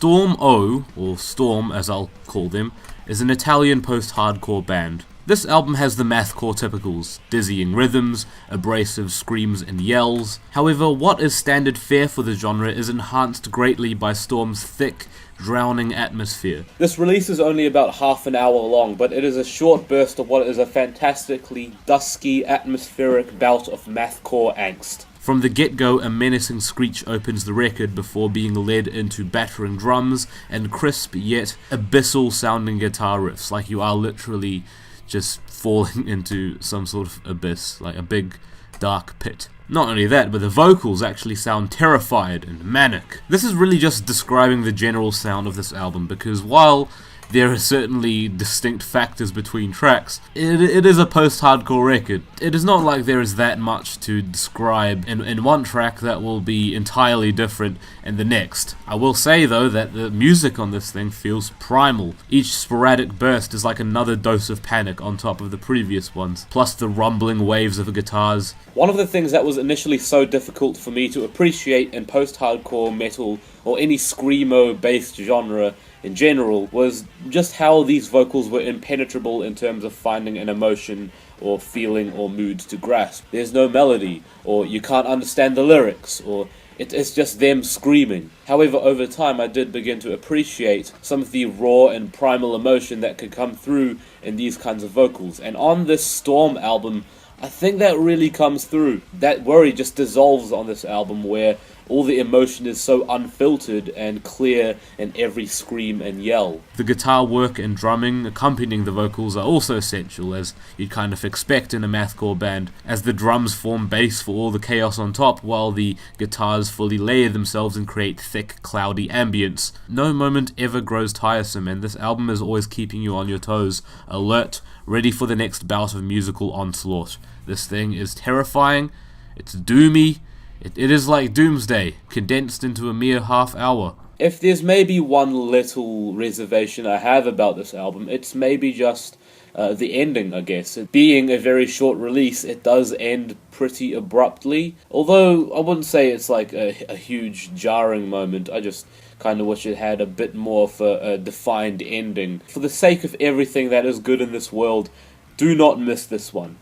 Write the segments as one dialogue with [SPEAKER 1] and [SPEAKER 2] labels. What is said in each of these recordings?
[SPEAKER 1] Screamo, or Storm as I'll call them, is an Italian post-hardcore band. This album has the Mathcore typicals, dizzying rhythms, abrasive screams and yells. However, what is standard fare for the genre is enhanced greatly by Storm's thick, drowning atmosphere. This release is only about half an hour long, but it is a short burst of what is a fantastically dusky, atmospheric bout of Mathcore angst. From the get-go, a menacing screech opens the record before being led into battering drums and crisp yet abyssal-sounding guitar riffs, like you are literally just falling into some sort of abyss, like a big, dark pit. Not only that, but the vocals actually sound terrified and manic. This is really just describing the general sound of this album, because while there are certainly distinct factors between tracks, it is a post-hardcore record. It is not like there is that much to describe in one track that will be entirely different in the next. I will say though that the music on this thing feels primal. Each sporadic burst is like another dose of panic on top of the previous ones, plus the rumbling waves of the guitars. One of the things that was initially so difficult for me to appreciate in post-hardcore metal or any screamo-based genre in general was just how these vocals were impenetrable in terms of finding an emotion or feeling or mood to grasp. There's no melody, or you can't understand the lyrics, or it's just them screaming. However, over time I did begin to appreciate some of the raw and primal emotion that could come through in these kinds of vocals, and on this Storm album I think that really comes through. That worry just dissolves on this album, where all the emotion is so unfiltered and clear in every scream and yell. The guitar work and drumming accompanying the vocals are also essential, as you'd kind of expect in a mathcore band, as the drums form bass for all the chaos on top, while the guitars fully layer themselves and create thick, cloudy ambience. No moment ever grows tiresome, and this album is always keeping you on your toes, alert, ready for the next bout of musical onslaught. This thing is terrifying, it's doomy, it is like Doomsday, condensed into a mere half hour. If there's maybe one little reservation I have about this album, it's maybe just the ending, I guess. It being a very short release, it does end pretty abruptly. Although, I wouldn't say it's like a huge jarring moment, I just kind of wish it had a bit more of a defined ending. For the sake of everything that is good in this world, do not miss this one.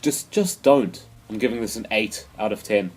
[SPEAKER 1] Just don't. I'm giving this an 8 out of 10.